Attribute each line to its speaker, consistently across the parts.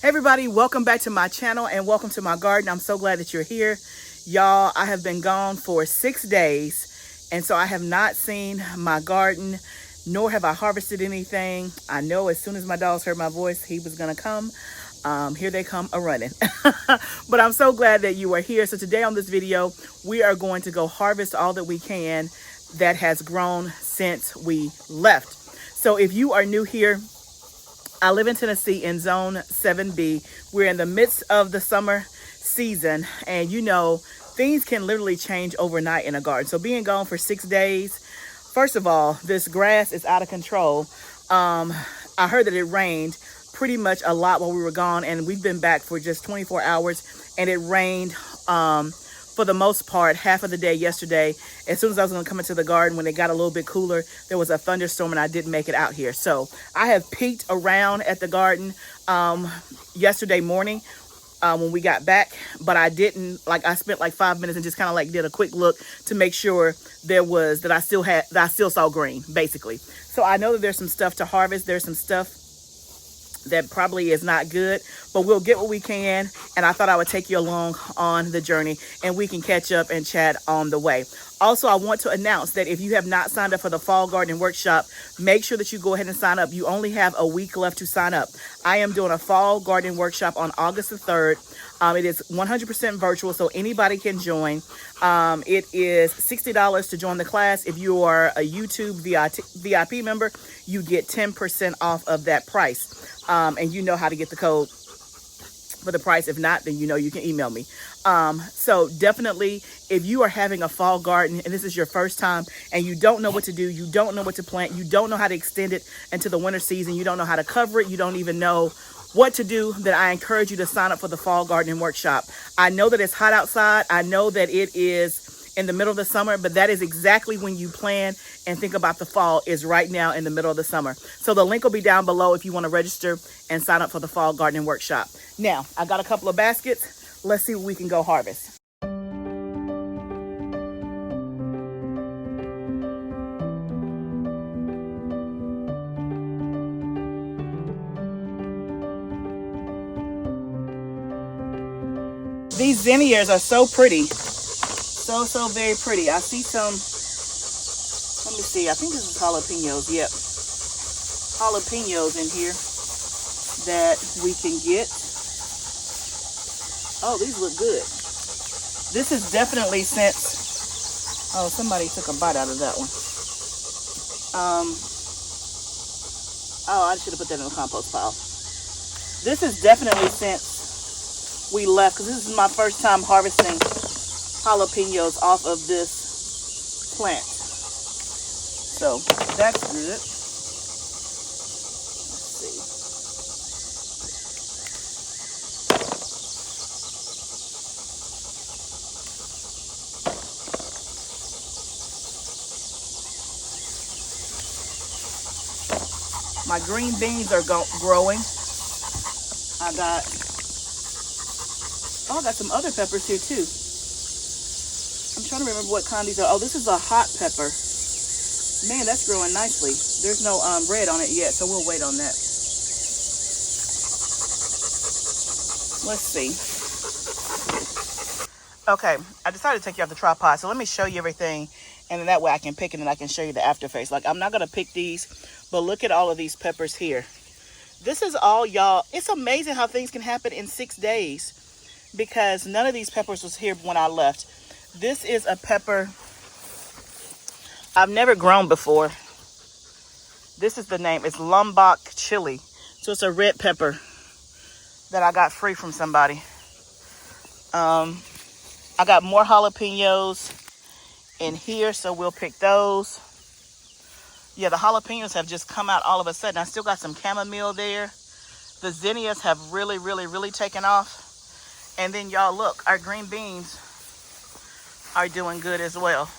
Speaker 1: Hey everybody, welcome back to my channel and welcome to my garden. I'm so glad that you're here. Y'all, I have been gone for 6 days, and so I have not seen my garden, nor have I harvested anything. I know as soon as my dogs heard my voice, he was gonna come. Here they come a-running. But I'm so glad that you are here. So today on this video, we are going to go harvest all that we can that has grown since we left. So if you are new here, I live in Tennessee in Zone 7B. We're in the midst of the summer season, and you know, things can literally change overnight in a garden. So being gone for 6 days, first of all, this grass is out of control. I heard that it rained pretty much a lot while we were gone, and we've been back for just 24 hours, and it rained for the most part half of the day yesterday. As soon as I was going to come into the garden, when it got a little bit cooler, there was a thunderstorm and I didn't make it out here. So I have peeked around at the garden yesterday morning when we got back, but I didn't, I spent like 5 minutes and just kind of did a quick look to make sure that I still saw green, basically. So I know that there's some stuff to harvest. There's some stuff that probably is not good, but we'll get what we can, and I thought I would take you along on the journey and we can catch up and chat on the way. Also, I want to announce that if you have not signed up for the Fall Garden Workshop, make sure that you go ahead and sign up. You only have a week left to sign up. I am doing a Fall Garden Workshop on August the 3rd. It is 100% virtual, so anybody can join. It is $60 to join the class. If you are a YouTube VIP member, you get 10% off of that price. And you know how to get the code for the price. If not, then you know you can email me. So definitely, if you are having a fall garden and this is your first time and you don't know what to do, you don't know what to plant, you don't know how to extend it into the winter season, you don't know how to cover it, you don't even know what to do, then I encourage you to sign up for the Fall Gardening Workshop. I know that it's hot outside. I know that it is in the middle of the summer, but that is exactly when you plan and think about the fall, is right now in the middle of the summer. So the link will be down below if you want to register and sign up for the Fall Gardening Workshop. Now, I got a couple of baskets. Let's see what we can go harvest. These zinnias are so pretty. So very pretty. I see some, let me see, I think this is jalapenos. Yep, jalapenos in here that we can get. Oh, these look good. This is definitely since, oh, somebody took a bite out of that one. Oh, I should have put that in the compost pile. This is definitely since we left, because this is my first time harvesting jalapenos off of this plant. So that's good. Let's see. My green beans are growing. I got some other peppers here too. I'm trying to remember what kind these are. Oh, this is a hot pepper. Man, that's growing nicely. There's no red on it yet, so we'll wait on that. Let's see. Okay, I decided to take you off the tripod, so let me show you everything, and then that way I can pick it and I can show you the afterface. I'm not going to pick these, but look at all of these peppers here. This is all, y'all. It's amazing how things can happen in 6 days, because none of these peppers was here when I left. This is a pepper I've never grown before. This is the name. It's Lombok chili. So it's a red pepper that I got free from somebody. I got more jalapenos in here, so we'll pick those. Yeah, the jalapenos have just come out all of a sudden. I still got some chamomile there. The zinnias have really taken off. And then y'all look, our green beans are doing good as well.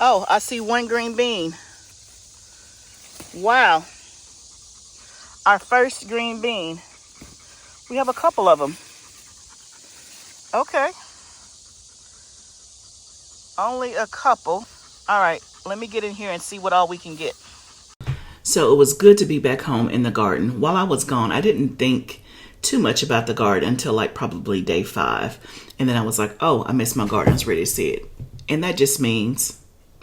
Speaker 1: Oh, I see one green bean. Wow. Our first green bean. We have a couple of them. Okay. Only a couple. All right. let me get in here and see what all we can get.
Speaker 2: So it was good to be back home in the garden. While I was gone, I didn't think too much about the garden until like probably day 5. And then I was like, oh, I missed my garden. I was ready to see it. And that just means,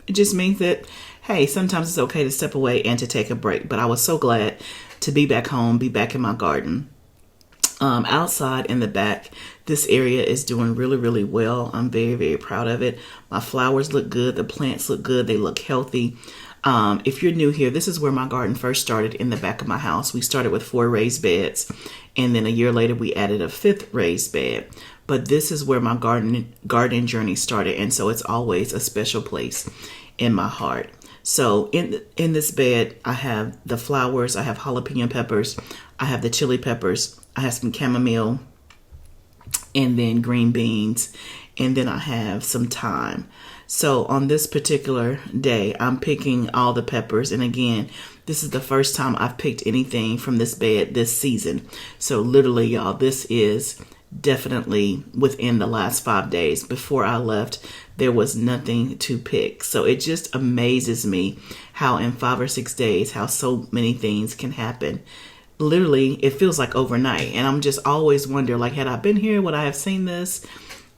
Speaker 2: that, hey, sometimes it's okay to step away and to take a break. But I was so glad to be back home, be back in my garden. Outside in the back, this area is doing really, really well. I'm very, very proud of it. My flowers look good. The plants look good. They look healthy. If you're new here, this is where my garden first started, in the back of my house. We started with 4 raised beds, and then a year later we added a 5th raised bed. But this is where my garden journey started, and so it's always a special place in my heart. So in this bed, I have the flowers, I have jalapeno peppers, I have the chili peppers, I have some chamomile, and then green beans, and then I have some thyme. So on this particular day, I'm picking all the peppers. And again, this is the first time I've picked anything from this bed this season. So literally, y'all, this is definitely within the last 5 days. Before I left, there was nothing to pick. So it just amazes me how in 5 or 6 days, how so many things can happen. Literally, it feels like overnight. And I'm just always wonder, like, had I been here, would I have seen this?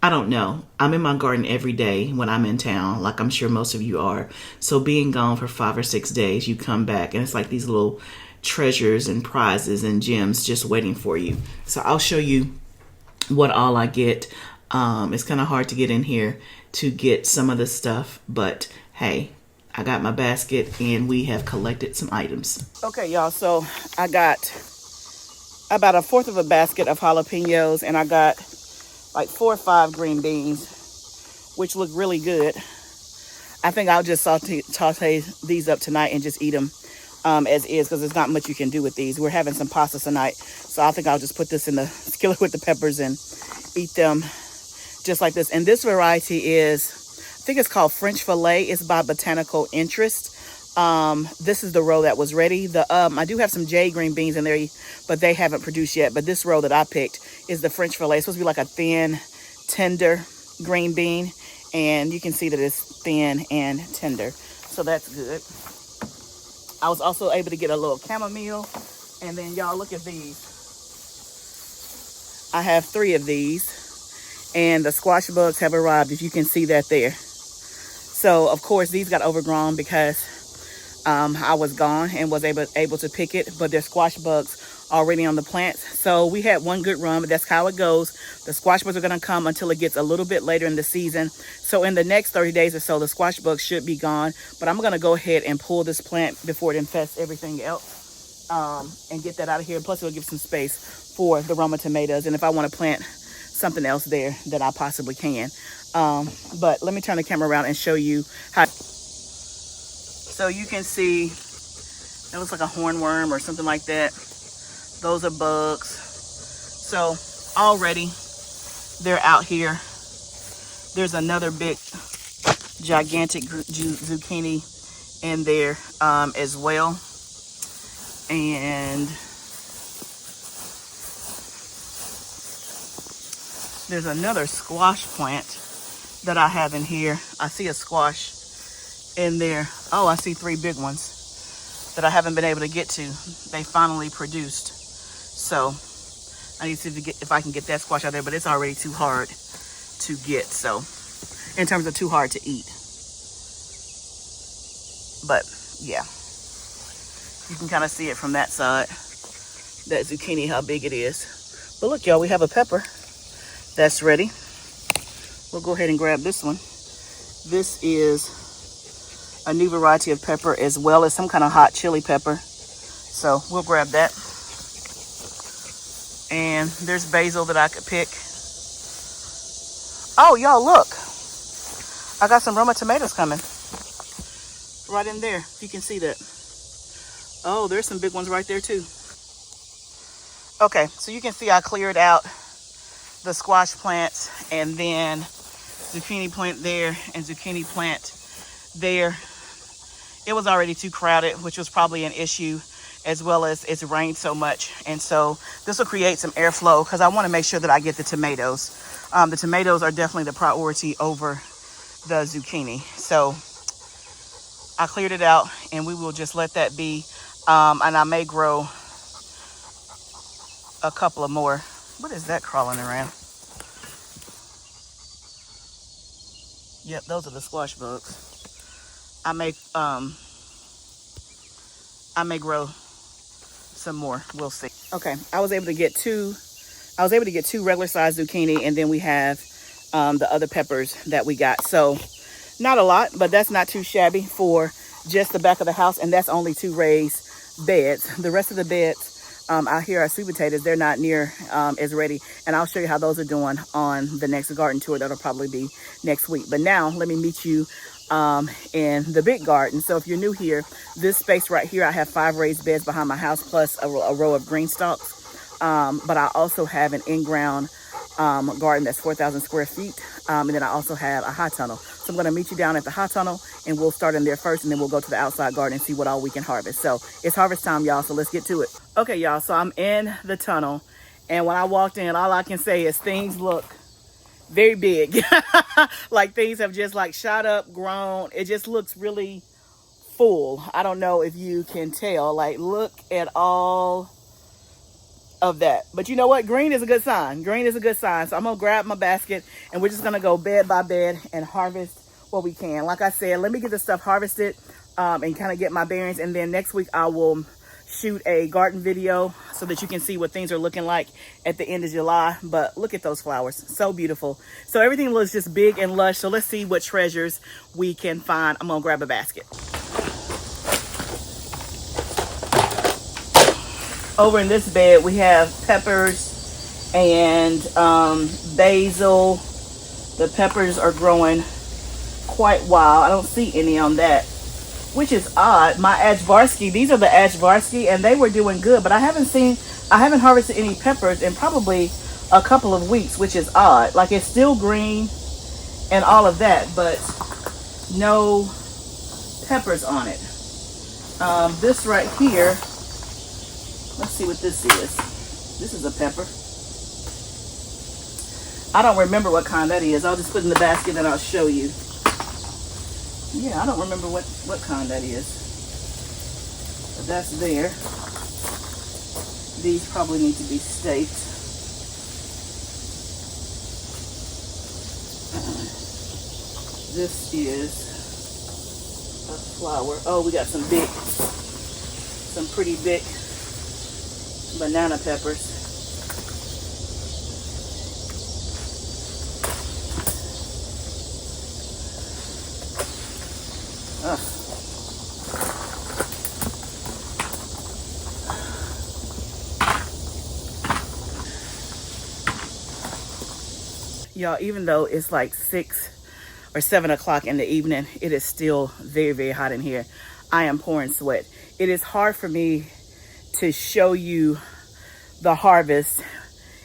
Speaker 2: I don't know. I'm in my garden every day when I'm in town, like I'm sure most of you are. So being gone for 5 or 6 days, you come back and it's like these little treasures and prizes and gems just waiting for you. So I'll show you what all I get. It's kind of hard to get in here to get some of the stuff, but hey, I got my basket and we have collected some items.
Speaker 1: Okay, y'all, so I got about 1/4 of a basket of jalapenos, and I got like 4 or 5 green beans, which look really good. I think I'll just saute these up tonight and just eat them as is, because there's not much you can do with these. We're having some pasta tonight, so I think I'll just put this in the skillet with the peppers and eat them just like this. And this variety is, I think it's called French Filet. It's by Botanical Interest. This is the row that was ready. I do have some jade green beans in there, but they haven't produced yet. But this row that I picked is the French Filet. It's supposed to be like a thin, tender green bean, and you can see that it's thin and tender, so that's good. I was also able to get a little chamomile, and then y'all look at these. I have 3 of these, and the squash bugs have arrived, if you can see that there. So of course these got overgrown because I was gone and was able to pick it, but there's squash bugs already on the plants. So we had one good run, but that's how it goes. The squash bugs are going to come until it gets a little bit later in the season. So in the next 30 days or so, the squash bugs should be gone. But I'm going to go ahead and pull this plant before it infests everything else, and get that out of here. Plus it'll give some space for the Roma tomatoes, and if I want to plant something else there, that I possibly can. But let me turn the camera around and show you how. So you can see it looks like a hornworm or something like that. Those are bugs. So already they're out here. There's another big gigantic zucchini in there as well. And there's another squash plant that I have in here. I see a squash in there. Oh, I see 3 big ones that I haven't been able to get to. They finally produced. So I need to see if I can get that squash out there, but it's already too hard to get. So in terms of too hard to eat. But yeah, you can kind of see it from that side, that zucchini, how big it is. But look, y'all, we have a pepper that's ready. We'll go ahead and grab this one. This is a new variety of pepper, as well as some kind of hot chili pepper. So we'll grab that. And there's basil that I could pick. Oh, y'all, look. I got some Roma tomatoes coming. Right in there, if you can see that. Oh, there's some big ones right there too. Okay, so you can see I cleared out the squash plants, and then zucchini plant there and zucchini plant there. It was already too crowded, which was probably an issue, as well as it's rained so much. And so this will create some airflow, because I want to make sure that I get the tomatoes. The tomatoes are definitely the priority over the zucchini. So I cleared it out, and we will just let that be. And I may grow a couple of more. What is that crawling around? Yep, those are the squash bugs. I may grow some more. We'll see. Okay, I was able to get two regular sized zucchini, and then we have the other peppers that we got. So not a lot, but that's not too shabby for just the back of the house, and that's only 2 raised beds. The rest of the beds out here are sweet potatoes. They're not near as ready, and I'll show you how those are doing on the next garden tour. That'll probably be next week. But now let me meet you in the big garden. So if you're new here, this space right here, I have 5 raised beds behind my house, plus a row of green stalks. But I also have an in-ground garden that's 4,000 square feet. And then I also have a high tunnel. So I'm going to meet you down at the high tunnel, and we'll start in there first, and then we'll go to the outside garden and see what all we can harvest. So it's harvest time, y'all. So let's get to it. Okay, y'all. So I'm in the tunnel, and when I walked in, all I can say is things look very big. Like things have just like shot up, grown. It just looks really full. I don't know if you can tell. Like, look at all of that. But you know what? Green is a good sign. Green is a good sign. So I'm gonna grab my basket, and we're just gonna go bed by bed and harvest what we can. Like I said, let me get this stuff harvested and kind of get my bearings, and then next week I will shoot a garden video so that you can see what things are looking like at the end of July. But look at those flowers, so beautiful. So everything looks just big and lush. So let's see what treasures we can find. I'm gonna grab a basket. Over in this bed, we have peppers and basil. The peppers are growing quite wild. I don't see any on that, which is odd. My Ajvarsky, these are the Ajvarsky, and they were doing good, but I haven't harvested any peppers in probably a couple of weeks, which is odd. Like, it's still green and all of that, but no peppers on it. This right here, let's see what this is. This is a pepper. I don't remember what kind that is. I'll just put it in the basket and I'll show you. Yeah, I don't remember what kind that is. But that's there. These probably need to be staked. This is a flower. Oh, we got some pretty big banana peppers. Y'all, even though it's like 6 or 7 o'clock in the evening, it is still very, very hot in here. I am pouring sweat. It is hard for me to show you the harvest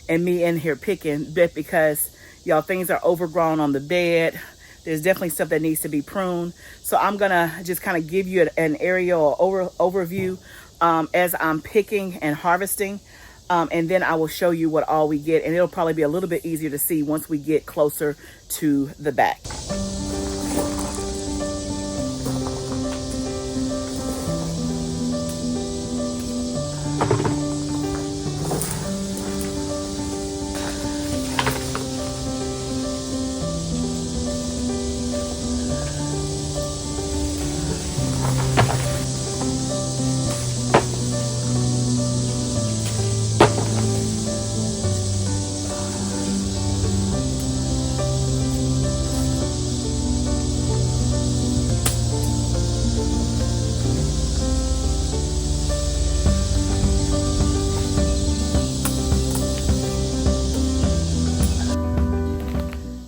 Speaker 1: and me in here picking, but because y'all, things are overgrown on the bed. There's definitely stuff that needs to be pruned. So I'm gonna just kind of give you an aerial overview as I'm picking and harvesting. And then I will show you what all we get, and it'll probably be a little bit easier to see once we get closer to the back.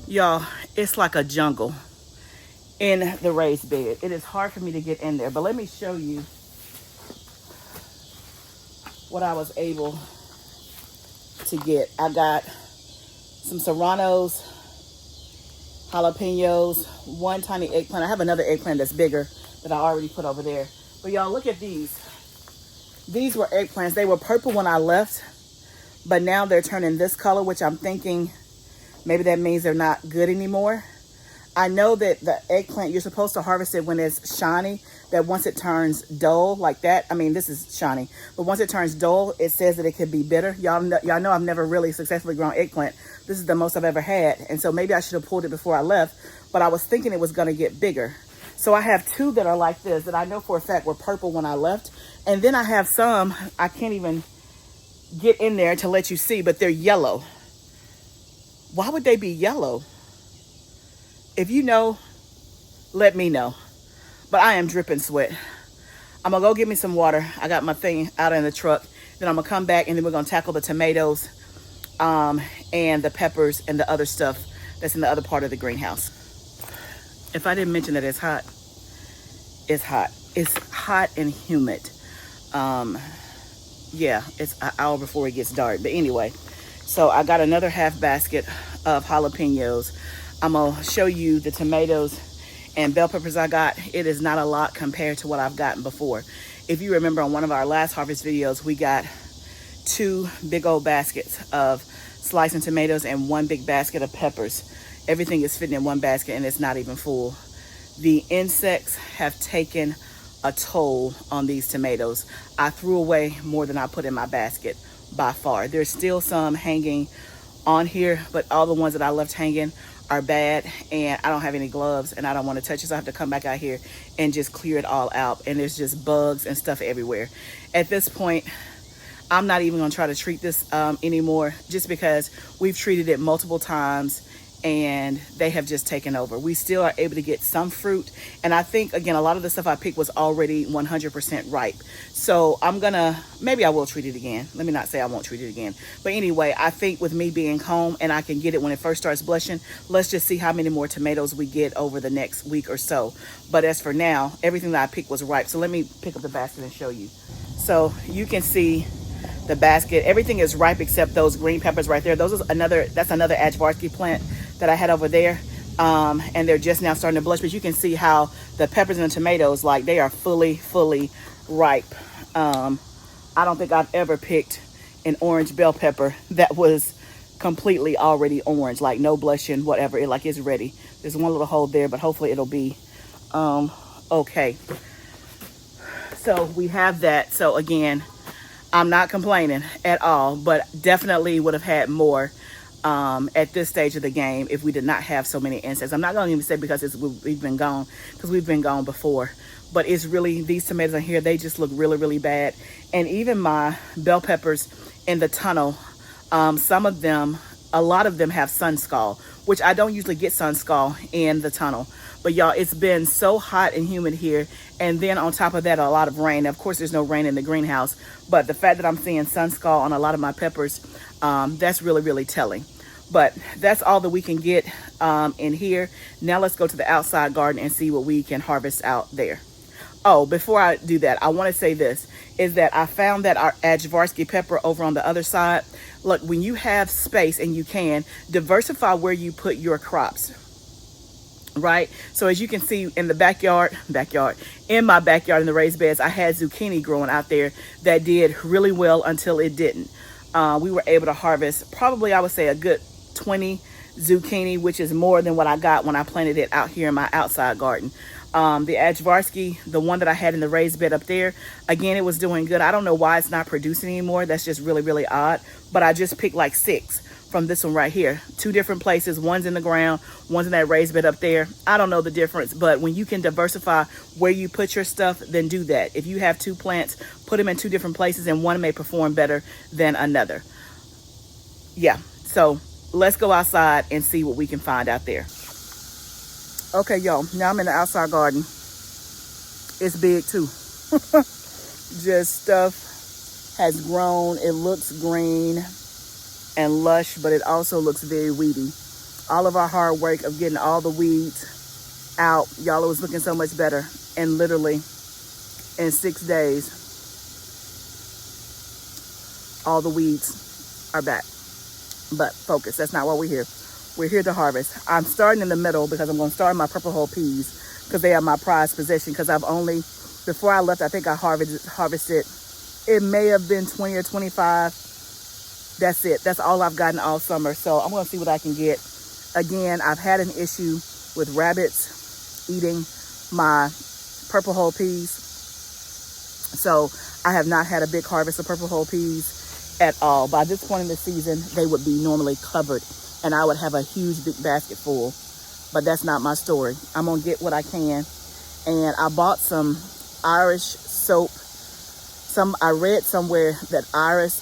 Speaker 1: Y'all, it's like a jungle in the raised bed. It is hard for me to get in there, but let me show you what I was able to get. I got some serranos, jalapenos, one tiny eggplant. I have another eggplant that's bigger that I already put over there. But y'all, look at these. These were eggplants. They were purple when I left, but now they're turning this color, which I'm thinking maybe that means they're not good anymore. I know that the eggplant, you're supposed to harvest it when it's shiny, that once it turns dull like that, I mean, this is shiny, but once it turns dull, it says that it could be bitter. Y'all know I've never really successfully grown eggplant. This is the most I've ever had. And so maybe I should have pulled it before I left, but I was thinking it was going to get bigger. So I have two that are like this that I know for a fact were purple when I left. And then I have some, I can't even get in there to let you see, but they're yellow. Why would they be yellow? If you know, let me know. But I am dripping sweat. I'm going to go get me some water. I got my thing out in the truck. Then I'm going to come back and then we're going to tackle the tomatoes and the peppers and the other stuff that's in the other part of the greenhouse. If I didn't mention that it's hot, it's hot. It's hot and humid. Yeah, it's an hour before it gets dark. But anyway, so I got another half basket of jalapenos. I'm going to show you the tomatoes and bell peppers I got. It is not a lot compared to what I've gotten before. If you remember on one of our last harvest videos, we got 2 big old baskets of slicing tomatoes and 1 big basket of peppers. Everything is fitting in one basket and it's not even full. The insects have taken a toll on these tomatoes. I threw away more than I put in my basket by far. There's still some hanging on here, but all the ones that I left hanging are bad and I don't have any gloves and I don't want to touch it, so I have to come back out here and just clear it all out, and there's just bugs and stuff everywhere. At this point, I'm not even going to try to treat this anymore, just because we've treated it multiple times and they have just taken over. We still are able to get some fruit, and I think again a lot of the stuff I picked was already 100% ripe, so maybe I will treat it again. Let me not say I won't treat it again, but anyway, I think with me being home and I can get it when it first starts blushing, let's just see how many more tomatoes we get over the next week or so. But as for now, everything that I picked was ripe. So let me pick up the basket and show you. So you can see the basket, everything is ripe except those green peppers right there. That's another Ajvarski plant that I had over there, and they're just now starting to blush. But you can see how the peppers and the tomatoes, like, they are fully ripe. I don't think I've ever picked an orange bell pepper that was completely already orange, like no blushing, whatever. It's ready. There's one little hole there, but hopefully it'll be okay. So we have that. So again, I'm not complaining at all, but definitely would have had more at this stage of the game if we did not have so many insects. I'm not going to even say because we've been gone, because we've been gone before, but it's really, these tomatoes in here, they just look really bad. And even my bell peppers in the tunnel, a lot of them have sun scald, which I don't usually get sun scald in the tunnel. But y'all, it's been so hot and humid here, and then on top of that, a lot of rain. Of course, there's no rain in the greenhouse, but the fact that I'm seeing sun scald on a lot of my peppers, that's really telling. But that's all that we can get in here. Now let's go to the outside garden and see what we can harvest out there. Oh, before I do that, I want to say this, is that I found that our Ajvarski pepper over on the other side. Look, when you have space and you can, diversify where you put your crops. Right, so as you can see in the in my backyard in the raised beds, I had zucchini growing out there that did really well until it didn't. We were able to harvest probably, I would say, a good 20 zucchini, which is more than what I got when I planted it out here in my outside garden. The Ajvarski, the one that I had in the raised bed up there, again, it was doing good. I don't know why it's not producing anymore. That's just really odd. But I just picked like 6 from this one right here. 2 different places. One's in the ground, one's in that raised bed up there. I don't know the difference, but when you can diversify where you put your stuff, then do that. If you have 2 plants, put them in 2 different places, and one may perform better than another. Yeah, so let's go outside and see what we can find out there. Okay, y'all, now I'm in the outside garden. It's big too. Just stuff has grown. It looks green and lush, but it also looks very weedy. All of our hard work of getting all the weeds out, y'all, it was looking so much better. And literally in 6 days, all the weeds are back. But focus, that's not why we're here. We're here to harvest. I'm starting in the middle because I'm going to start my purple hull peas because they are my prized possession. Because I've only, before I left, I think I harvested, it may have been 20 or 25. That's it. That's all I've gotten all summer. So I'm going to see what I can get. Again, I've had an issue with rabbits eating my purple whole peas. So I have not had a big harvest of purple whole peas at all. By this point in the season, they would be normally covered and I would have a huge big basket full, but that's not my story. I'm gonna get what I can. And I bought some Irish soap. I read somewhere that Irish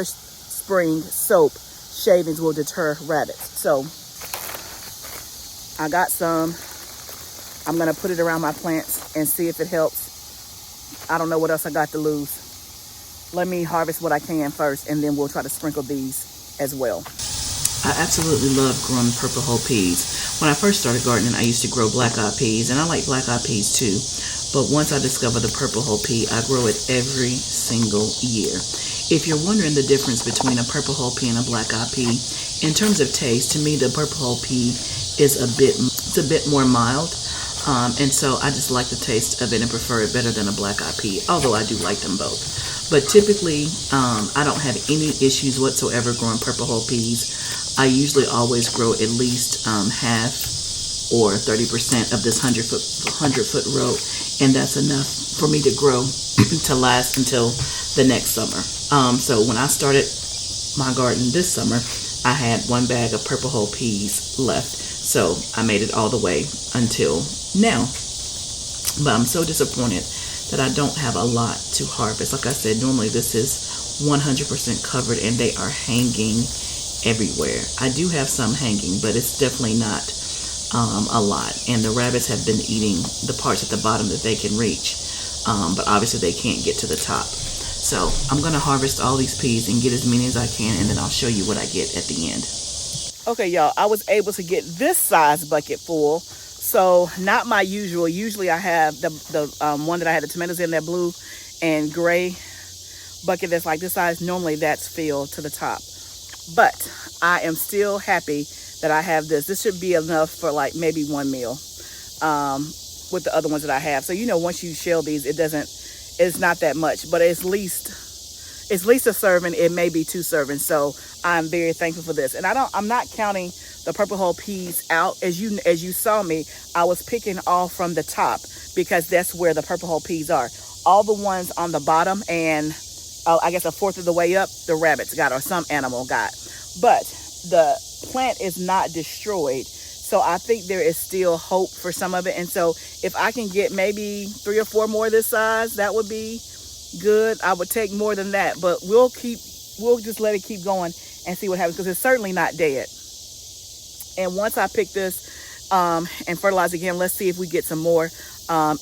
Speaker 1: Spring soap shavings will deter rabbits. So I got some. I'm gonna put it around my plants and see if it helps. I don't know what else I got to lose. Let me harvest what I can first, and then we'll try to sprinkle these as well.
Speaker 2: I absolutely love growing purple whole peas. When I first started gardening, I used to grow black-eyed peas, and I like black-eyed peas too. But once I discovered the purple whole pea, I grow it every single year. If you're wondering the difference between a purple whole pea and a black-eyed pea, in terms of taste, to me the purple whole pea is a bit more mild. And so I just like the taste of it and prefer it better than a black-eyed pea, although I do like them both. But typically, I don't have any issues whatsoever growing purple whole peas. I usually always grow at least half or 30% of this 100-foot row, and that's enough for me to grow to last until the next summer. So when I started my garden this summer, I had 1 bag of purple whole peas left. So I made it all the way until now. But I'm so disappointed that I don't have a lot to harvest. Like I said, normally this is 100% covered and they are hanging everywhere. I do have some hanging, but it's definitely not a lot. And the rabbits have been eating the parts at the bottom that they can reach. But obviously they can't get to the top. So I'm going to harvest all these peas and get as many as I can, and then I'll show you what I get at the end.
Speaker 1: Okay, y'all, I was able to get this size bucket full. So not my usual. Usually I have the one that I had the tomatoes in, that blue and gray bucket that's like this size. Normally that's filled to the top. But I am still happy that I have this. This should be enough for like maybe 1 meal with the other ones that I have. So, you know, once you shell these, it's not that much, but it's least a serving. It may be 2 servings. So I'm very thankful for this. And I'm not counting the purple whole peas out. As you saw me, I was picking off from the top because that's where the purple whole peas are. All the ones on the bottom and I guess a fourth of the way up, the rabbits got, or some animal got. But the plant is not destroyed. So I think there is still hope for some of it. And so if I can get maybe 3 or 4 more this size, that would be good. I would take more than that, but we'll just let it keep going and see what happens, because it's certainly not dead. And once I pick this and fertilize again, let's see if we get some more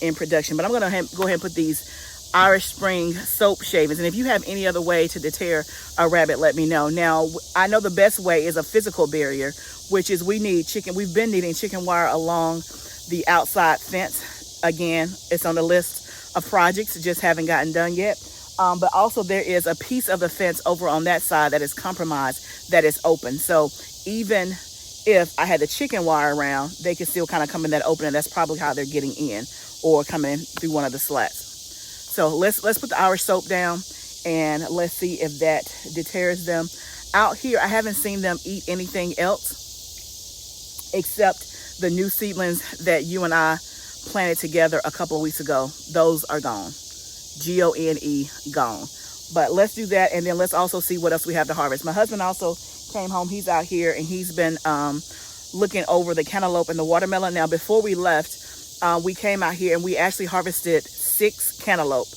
Speaker 1: in production. But I'm going to go ahead and put these Irish Spring soap shavings. And if you have any other way to deter a rabbit, let me know. Now, I know the best way is a physical barrier, which is we've been needing chicken wire along the outside fence. Again, it's on the list of projects, just haven't gotten done yet. But also there is a piece of the fence over on that side that is compromised, that is open. So even if I had the chicken wire around, they could still kind of come in that opening. That's probably how they're getting in, or coming in through one of the slats. So let's put the Irish soap down and let's see if that deters them. Out here, I haven't seen them eat anything else except the new seedlings that you and I planted together a couple of weeks ago. Those are gone. Gone, gone. But let's do that, and then let's also see what else we have to harvest. My husband also came home. He's out here and he's been looking over the cantaloupe and the watermelon. Now, before we left, we came out here and we actually harvested 6 cantaloupe.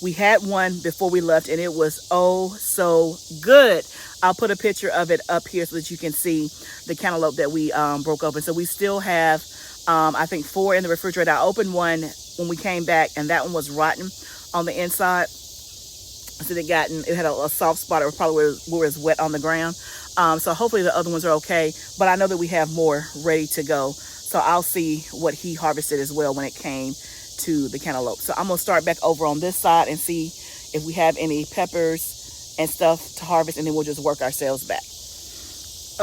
Speaker 1: We had one before we left and it was oh so good. I'll put a picture of it up here so that you can see the cantaloupe that we broke open. So we still have I think 4 in the refrigerator. I opened one when we came back and that one was rotten on the inside. So it had a soft spot. It was probably where it's wet on the ground. So hopefully the other ones are okay, but I know that we have more ready to go. So I'll see what he harvested as well when it came to the cantaloupe. So I'm gonna start back over on this side and see if we have any peppers and stuff to harvest, and then we'll just work ourselves back.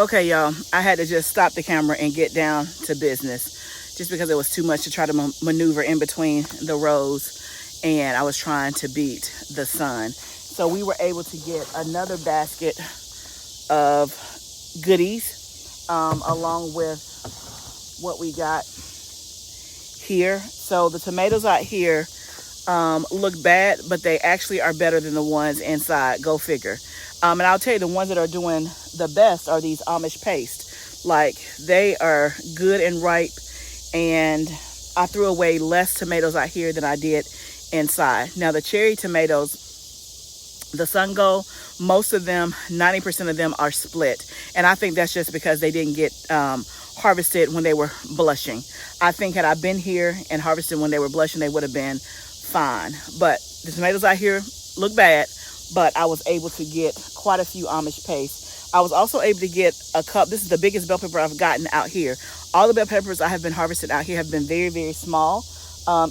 Speaker 1: Okay, y'all, I had to just stop the camera and get down to business just because it was too much to try to maneuver in between the rows, and I was trying to beat the sun. So we were able to get another basket of goodies along with what we got here. So the tomatoes out here look bad, but they actually are better than the ones inside. Go figure. And I'll tell you, the ones that are doing the best are these Amish paste. Like, they are good and ripe, and I threw away less tomatoes out here than I did inside. Now the cherry tomatoes, the Sungo, most of them, 90% of them are split. And I think that's just because they didn't get harvested when they were blushing. I think had I been here and harvested when they were blushing, they would have been fine. But the tomatoes out here look bad, but I was able to get quite a few Amish paste. I was also able to get a cup. This is the biggest bell pepper I've gotten out here. All the bell peppers I have been harvested out here have been very, very small,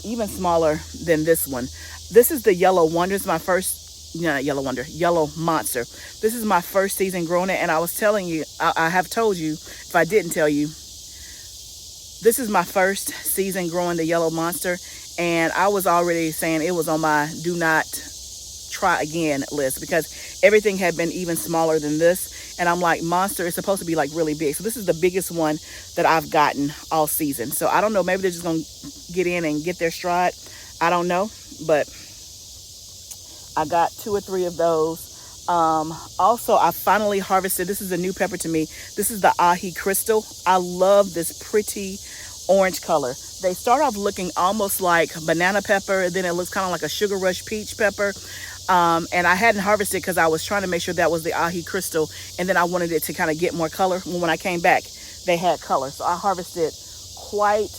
Speaker 1: even smaller than this one. This is the Yellow Wonder. It's my first, not Yellow Wonder, Yellow Monster. This is my first season growing it, and I was telling you, I have told you, if I didn't tell you, this is my first season growing the Yellow Monster, and I was already saying it was on my do not try again list because everything had been even smaller than this. And I'm like, Monster is supposed to be like really big. So this is the biggest one that I've gotten all season. So I don't know, maybe they're just going to get in and get their stride. I don't know, but I got 2 or 3 of those. Also, I finally harvested, this is a new pepper to me. This is the Ahi Crystal. I love this pretty orange color. They start off looking almost like banana pepper. Then it looks kind of like a Sugar Rush peach pepper. And I hadn't harvested because I was trying to make sure that was the Ahi Crystal. And then I wanted it to kind of get more color. When I came back, they had color. So I harvested quite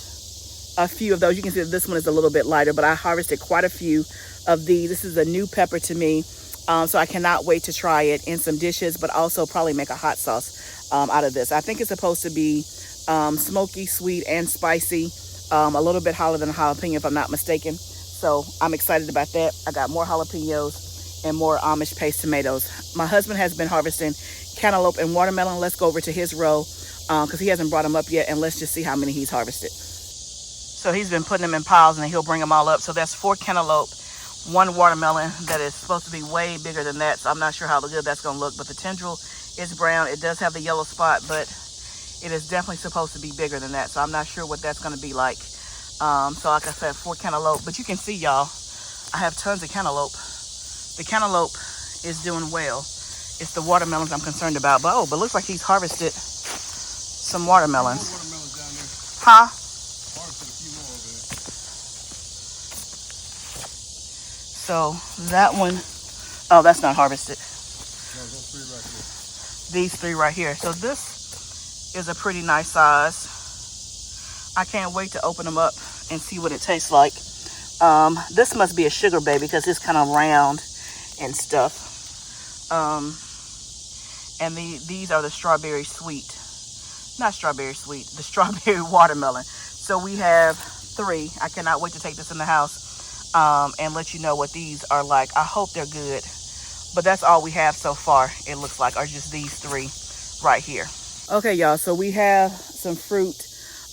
Speaker 1: a few of those. You can see that this one is a little bit lighter, but I harvested quite a few of these. This is a new pepper to me. So I cannot wait to try it in some dishes, but also probably make a hot sauce out of this. I think it's supposed to be smoky, sweet, and spicy. A little bit hotter than a jalapeno, if I'm not mistaken. So I'm excited about that. I got more jalapenos and more Amish paste tomatoes. My husband has been harvesting cantaloupe and watermelon. Let's go over to his row because he hasn't brought them up yet, and let's just see how many he's harvested. So he's been putting them in piles, and then he'll bring them all up. So that's 4 cantaloupe, 1 watermelon that is supposed to be way bigger than that. So I'm not sure how good that's going to look, but the tendril is brown. It does have the yellow spot, but it is definitely supposed to be bigger than that. So I'm not sure what that's going to be like. So like I said, 4 cantaloupe. But you can see, y'all, I have tons of cantaloupe. The cantaloupe is doing well. It's the watermelons I'm concerned about. But it looks like he's harvested some watermelons.
Speaker 3: Watermelons down there.
Speaker 1: Huh?
Speaker 3: Harvested a few more over there.
Speaker 1: So that one, oh, that's not harvested.
Speaker 3: No, those 3 right here.
Speaker 1: These 3 right here. So this is a pretty nice size. I can't wait to open them up and see what it tastes like. This must be a sugar baby because it's kind of round and stuff. And these are the strawberry sweet. Not strawberry sweet, the strawberry watermelon. So we have 3. I cannot wait to take this in the house and let you know what these are like. I hope they're good. But that's all we have so far, it looks like, are just these 3 right here. Okay, y'all, so we have some fruit.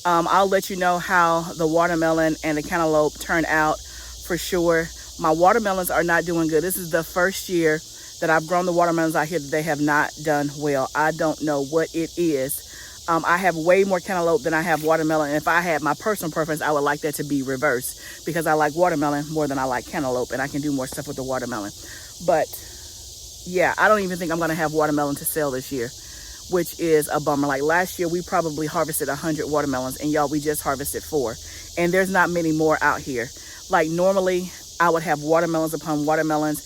Speaker 1: I'll let you know how the watermelon and the cantaloupe turn out for sure. My watermelons are not doing good. This is the first year that I've grown the watermelons out here that they have not done well. I don't know what it is. I have way more cantaloupe than I have watermelon. And if I had my personal preference, I would like that to be reversed because I like watermelon more than I like cantaloupe, and I can do more stuff with the watermelon. But yeah, I don't even think I'm going to have watermelon to sell this year, which is a bummer. Like last year, we probably harvested 100 watermelons, and y'all, we just harvested 4. And there's not many more out here. Like normally, I would have watermelons upon watermelons.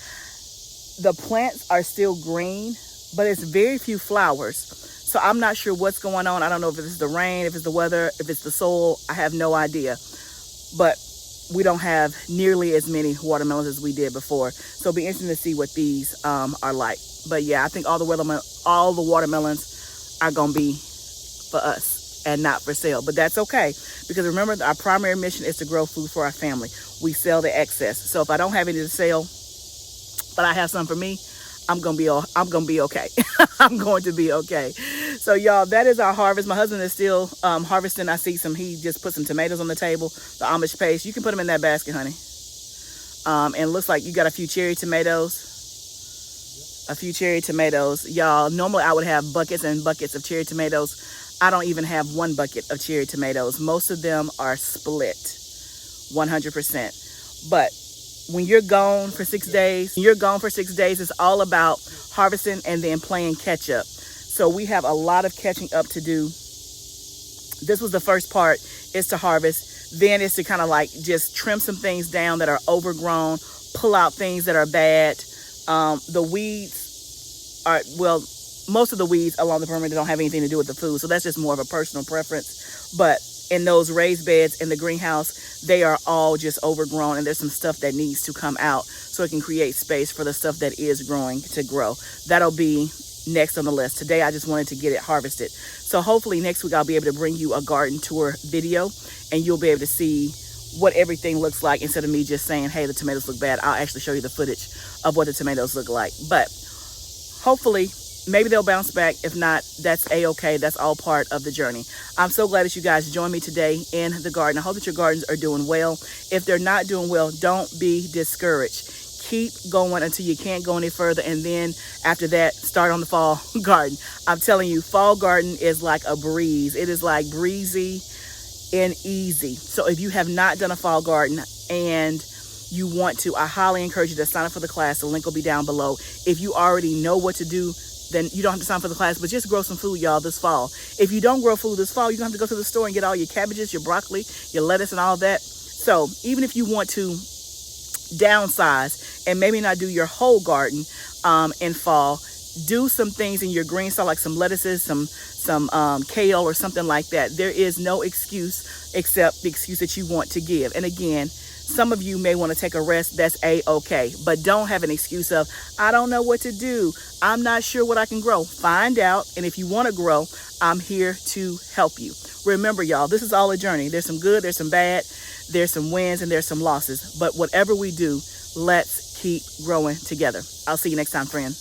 Speaker 1: The plants are still green, but it's very few flowers. So I'm not sure what's going on. I don't know if it's the rain, if it's the weather, if it's the soil. I have no idea. But we don't have nearly as many watermelons as we did before. So it'll be interesting to see what these are like. But yeah, I think all the watermelons are going to be for us and not for sale. But that's okay, because remember, our primary mission is to grow food for our family. We sell the excess. So if I don't have any to sell, but I have some for me, I'm going to be okay. I'm going to be okay. So y'all, that is our harvest. My husband is still harvesting. I see he just put some tomatoes on the table, the Amish paste. You can put them in that basket, honey. And it looks like you got a few cherry tomatoes. A few cherry tomatoes. Y'all, normally I would have buckets and buckets of cherry tomatoes. I don't even have one bucket of cherry tomatoes. Most of them are split 100%. But when you're gone for 6 days, it's all about harvesting and then playing catch up. So we have a lot of catching up to do. This was the first part, is to harvest. Then it's to kind of like just trim some things down that are overgrown, pull out things that are bad. The weeds are, well, most of the weeds along the perimeter don't have anything to do with the food. So that's just more of a personal preference. But in those raised beds in the greenhouse, they are all just overgrown, and there's some stuff that needs to come out so it can create space for the stuff that is growing to grow. That'll be next on the list. Today I just wanted to get it harvested. So hopefully next week I'll be able to bring you a garden tour video, and you'll be able to see what everything looks like instead of me just saying, hey, the tomatoes look bad. I'll actually show you the footage of what the tomatoes look like. But hopefully maybe they'll bounce back. If not, that's a-okay. That's all part of the journey. I'm so glad that you guys joined me today in the garden. I hope that your gardens are doing well. If they're not doing well, don't be discouraged. Keep going until you can't go any further, and then after that, start on the fall garden. I'm telling you, fall garden is like a breeze. It is like breezy and easy. So if you have not done a fall garden and you want to, I highly encourage you to sign up for the class. The link will be down below. If you already know what to do, then you don't have to sign up for the class, but just grow some food, y'all, this fall. If you don't grow food this fall, you're gonna have to go to the store and get all your cabbages, your broccoli, your lettuce, and all that. So even if you want to downsize and maybe not do your whole garden in fall, do some things in your GREENSTALK, like some lettuces, some kale or something like that. There is no excuse except the excuse that you want to give. And again, some of you may want to take a rest. That's a-okay. But don't have an excuse of, I don't know what to do. I'm not sure what I can grow. Find out. And if you want to grow, I'm here to help you. Remember, y'all, this is all a journey. There's some good, there's some bad, there's some wins, and there's some losses. But whatever we do, let's keep growing together. I'll see you next time, friend.